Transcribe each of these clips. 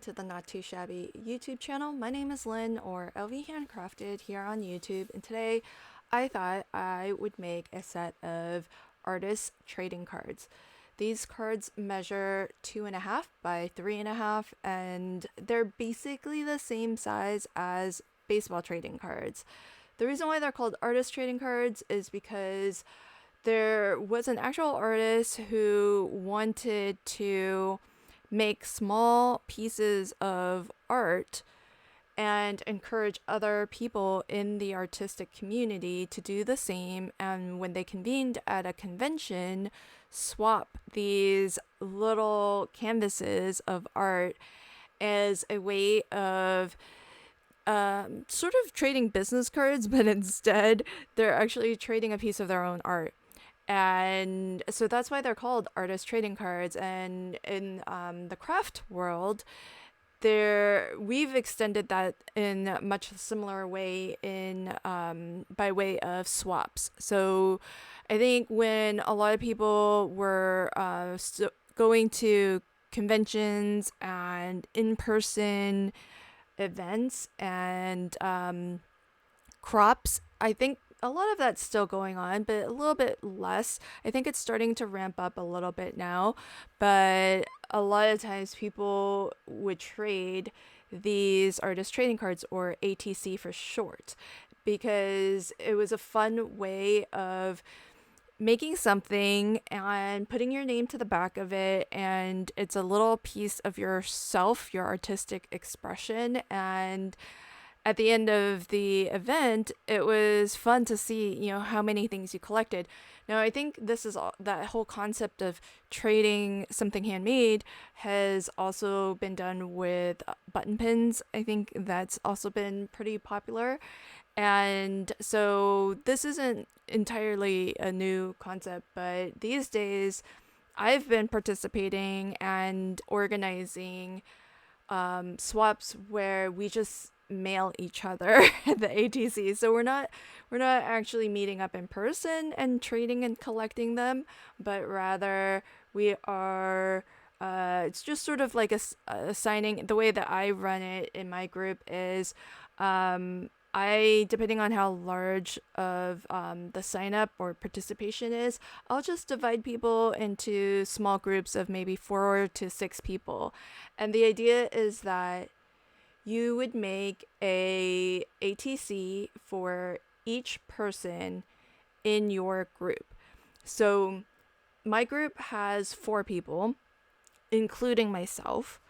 to the Not Too Shabby YouTube channel. My name is Lynn, or LV Handcrafted, here on YouTube, and today I thought I would make a set of artist trading cards. These cards measure 2.5 by 3.5, and they're basically the same size as baseball trading cards. The reason why they're called artist trading cards is because there was an actual artist who wanted to make small pieces of art and encourage other people in the artistic community to do the same. And when they convened at a convention, swap these little canvases of art as a way of sort of trading business cards, but instead they're actually trading a piece of their own art. And so that's why they're called artist trading cards. And in the craft world, we've extended that in a much similar way in by way of swaps. So I think when a lot of people were going to conventions and in-person events and crops, I think a lot of that's still going on, but a little bit less. I think it's starting to ramp up a little bit now, but a lot of times people would trade these artist trading cards, or ATC for short, because it was a fun way of making something and putting your name to the back of it, and it's a little piece of yourself, your artistic expression. And at the end of the event, it was fun to see, how many things you collected. Now, I think this is that whole concept of trading something handmade has also been done with button pins. I think that's also been pretty popular. And so this isn't entirely a new concept, but these days I've been participating and organizing swaps where we just mail each other the ATC. So we're not actually meeting up in person and trading and collecting them, but rather we are it's just sort of like a signing. The way that I run it in my group is I, depending on how large of the sign up or participation is, I'll just divide people into small groups of maybe 4 to 6 people. And the idea is that you would make a ATC for each person in your group. So my group has 4 people, including myself.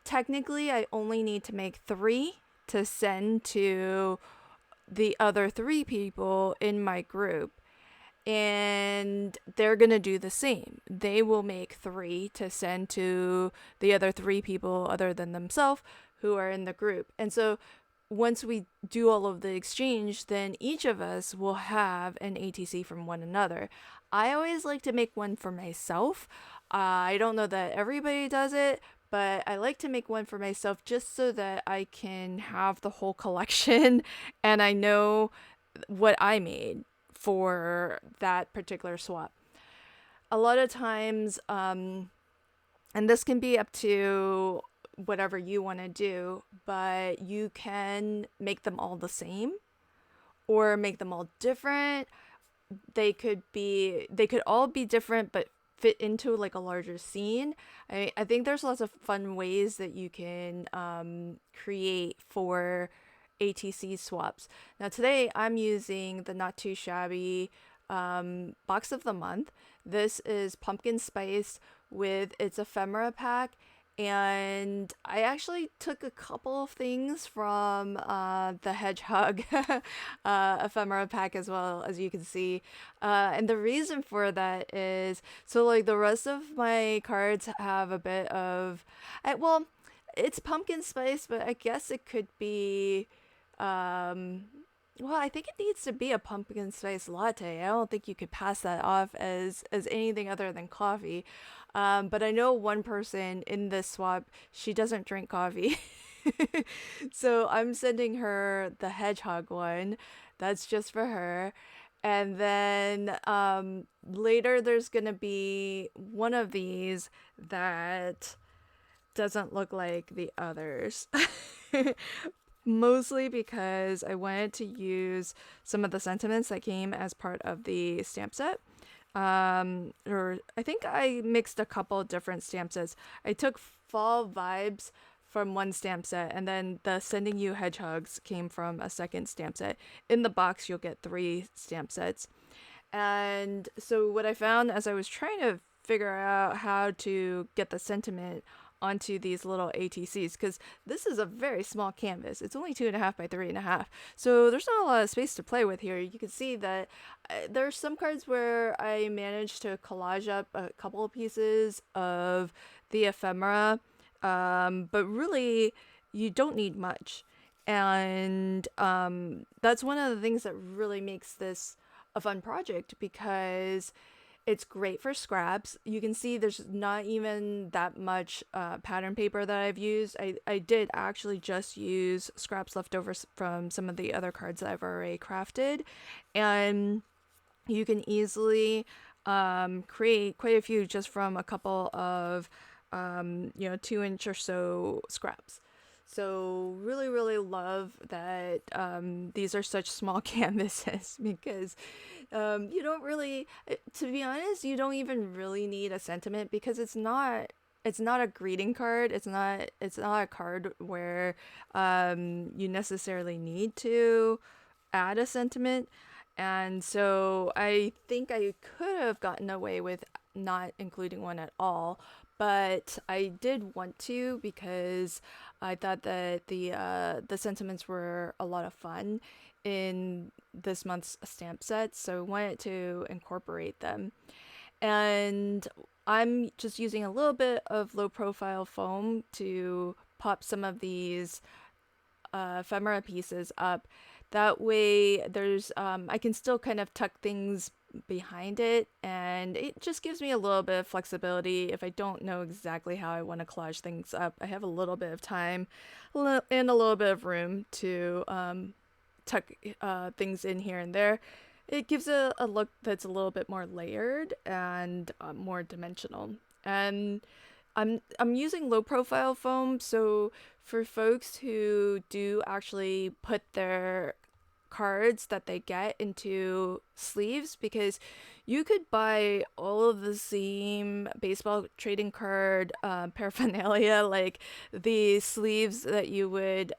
Technically, I only need to make 3 to send to the other 3 people in my group, and they're going to do the same. They will make 3 to send to the other 3 people other than themselves who are in the group. And so once we do all of the exchange, then each of us will have an ATC from one another. I always like to make one for myself. I don't know that everybody does it, but I like to make one for myself just so that I can have the whole collection and I know what I made for that particular swap. A lot of times, and this can be up to whatever you want to do, but you can make them all the same or make them all different. They could all be different but fit into like a larger scene. I think there's lots of fun ways that you can create for ATC swaps. Now today I'm using the Not Too Shabby box of the month. This is pumpkin spice with its ephemera pack, and I actually took a couple of things from the hedgehog ephemera pack as well, as you can see. And the reason for that is, so like the rest of my cards have a bit of, well, it's pumpkin spice, but I guess it could be, well, I think it needs to be a pumpkin spice latte. I don't think you could pass that off as anything other than coffee. But I know one person in this swap, she doesn't drink coffee. So I'm sending her the hedgehog one. That's just for her. And then later there's going to be one of these that doesn't look like the others. Mostly because I wanted to use some of the sentiments that came as part of the stamp set. Or I think I mixed a couple different stamp sets. I took fall vibes from one stamp set, and then the Sending You Hedgehogs came from a second stamp set. In the box, you'll get three stamp sets. And so, what I found as I was trying to figure out how to get the sentiment onto these little ATCs, because this is a very small canvas. It's only 2.5 by 3.5. So there's not a lot of space to play with here. You can see that there's some cards where I managed to collage up a couple of pieces of the ephemera, but really, you don't need much. And that's one of the things that really makes this a fun project because it's great for scraps. You can see there's not even that much pattern paper that I've used. I did actually just use scraps left over from some of the other cards that I've already crafted. And you can easily create quite a few just from a couple of, 2-inch or so scraps. So really, really love that these are such small canvases because you don't really, to be honest, you don't even really need a sentiment because it's not a greeting card. It's not a card where you necessarily need to add a sentiment. And so I think I could have gotten away with not including one at all, but I did want to because I thought that the sentiments were a lot of fun in this month's stamp set, so I wanted to incorporate them. And I'm just using a little bit of low profile foam to pop some of these ephemera pieces up. That way, there's I can still kind of tuck things behind it, and it just gives me a little bit of flexibility. If I don't know exactly how I want to collage things up, I have a little bit of time and a little bit of room to tuck things in here and there. It gives a look that's a little bit more layered and more dimensional. And I'm using low profile foam, so for folks who do actually put their cards that they get into sleeves, because you could buy all of the same baseball trading card paraphernalia, like the sleeves that you would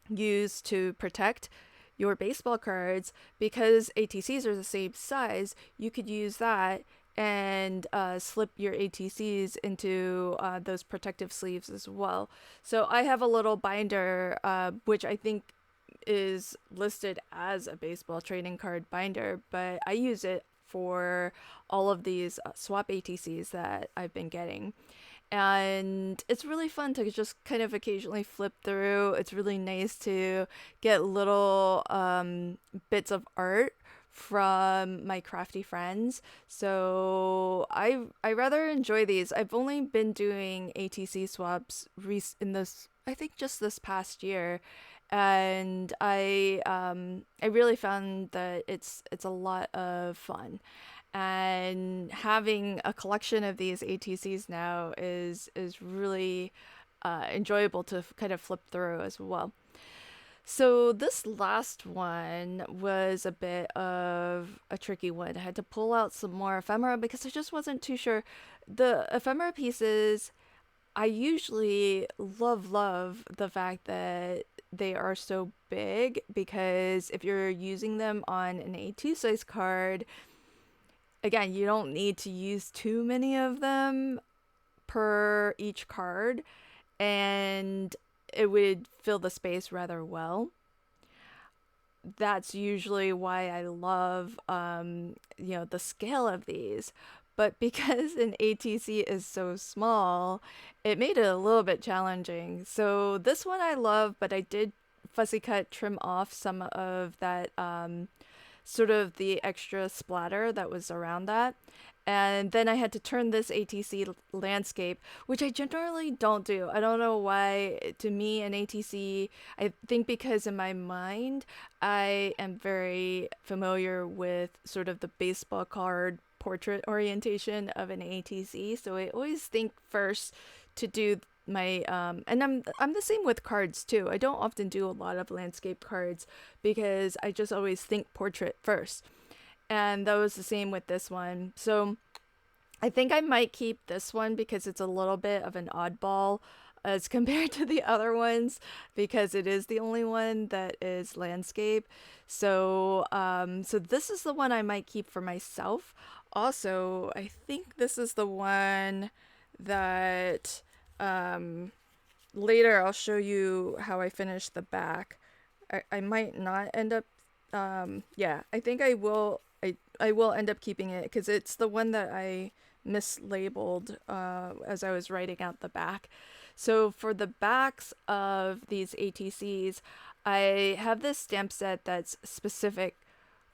use to protect your baseball cards. Because ATCs are the same size, you could use that and slip your ATCs into those protective sleeves as well. So I have a little binder, which I think is listed as a baseball trading card binder, but I use it for all of these swap ATCs that I've been getting. And it's really fun to just kind of occasionally flip through. It's really nice to get little bits of art from my crafty friends. So I rather enjoy these. I've only been doing ATC swaps in this, I think, just this past year, and I really found that it's a lot of fun. And having a collection of these ATCs now is really enjoyable to kind of flip through as well. So this last one was a bit of a tricky one. I had to pull out some more ephemera because I just wasn't too sure. The ephemera pieces, I usually love the fact that they are so big, because if you're using them on an A2 size card, again, you don't need to use too many of them per each card, and it would fill the space rather well. That's usually why I love the scale of these. But because an ATC is so small, it made it a little bit challenging. So this one I love, but I did fussy cut trim off some of that sort of the extra splatter that was around that. And then I had to turn this ATC landscape, which I generally don't do. I don't know why. To me, an ATC, I think because in my mind, I am very familiar with sort of the baseball card portrait orientation of an ATC. So I always think first to do my and I'm the same with cards too. I don't often do a lot of landscape cards because I just always think portrait first. And that was the same with this one. So I think I might keep this one because it's a little bit of an oddball as compared to the other ones because it is the only one that is landscape. So so this is the one I might keep for myself. Also, I think this is the one that um later I'll show you how I finish the back. I might not end up yeah, I think I will end up keeping it because it's the one that I mislabeled as I was writing out the back. So for the backs of these ATCs, I have this stamp set that's specific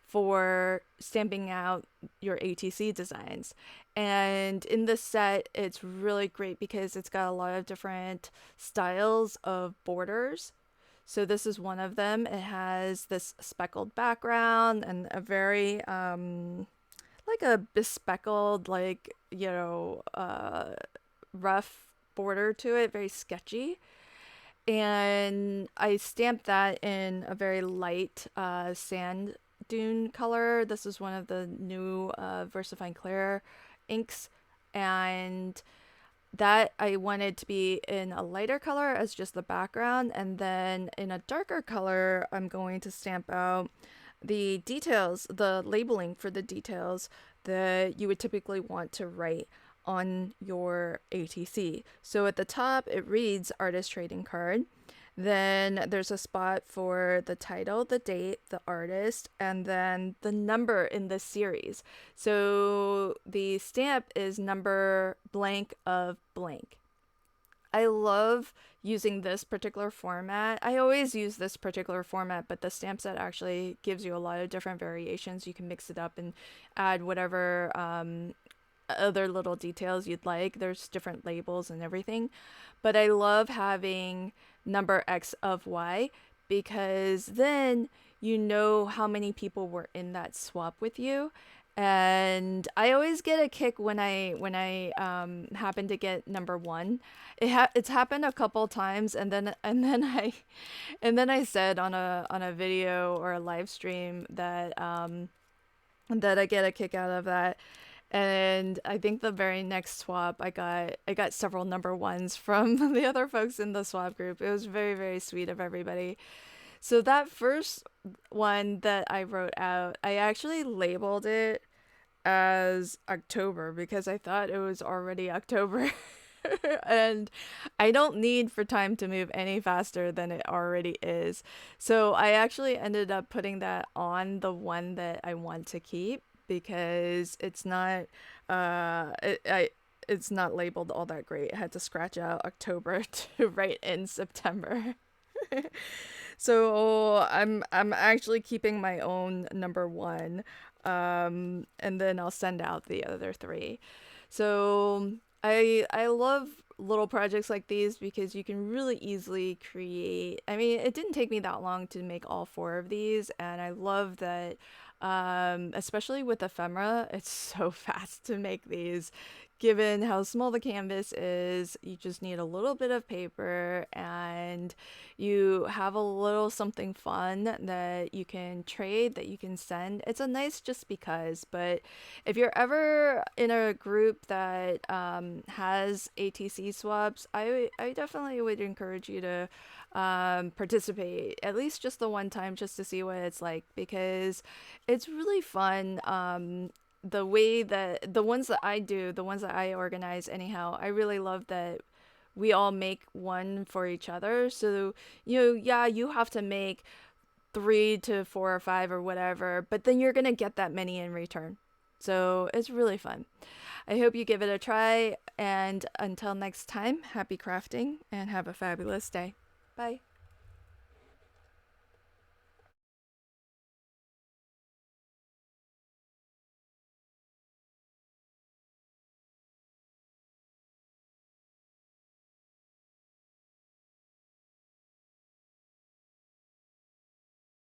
for stamping out your ATC designs. And in this set, it's really great because it's got a lot of different styles of borders. So this is one of them. It has this speckled background and a very like a bespeckled, like, rough border to it, very sketchy. And I stamped that in a very light sand dune color. This is one of the new VersaFine Clear inks. And that I wanted to be in a lighter color as just the background, and then in a darker color I'm going to stamp out the details, the labeling for the details that you would typically want to write on your ATC. So at the top it reads artist trading card. Then there's a spot for the title, the date, the artist, and then the number in the series. So the stamp is number blank of blank. I love using this particular format. I always use this particular format, but the stamp set actually gives you a lot of different variations. You can mix it up and add whatever other little details you'd like. There's different labels and everything. But I love having number X of Y because then you know how many people were in that swap with you. And I always get a kick when I happen to get number one. It's happened a couple times, and then I said on a video or a live stream that I get a kick out of that. And I think the very next swap I got several number ones from the other folks in the swap group. It was very, very sweet of everybody. So that first one that I wrote out, I actually labeled it as October because I thought it was already October. And I don't need for time to move any faster than it already is. So I actually ended up putting that on the one that I want to keep because it's not it's not labeled all that great. I had to scratch out October to write in September. So I'm actually keeping my own number one, and then I'll send out the other three. So I love little projects like these because you can really easily create. I mean, it didn't take me that long to make all four of these, and I love that. Especially with ephemera, it's so fast to make these. Given how small the canvas is, you just need a little bit of paper and you have a little something fun that you can trade, that you can send. It's a nice just because, but if you're ever in a group that has ATC swaps, I definitely would encourage you to participate at least just the one time just to see what it's like because it's really fun. The way that the ones that I do, the ones that I organize anyhow, I really love that we all make one for each other. So, yeah, you have to make 3 to 4 or 5 or whatever, but then you're going to get that many in return. So it's really fun. I hope you give it a try. And until next time, happy crafting and have a fabulous day. Bye.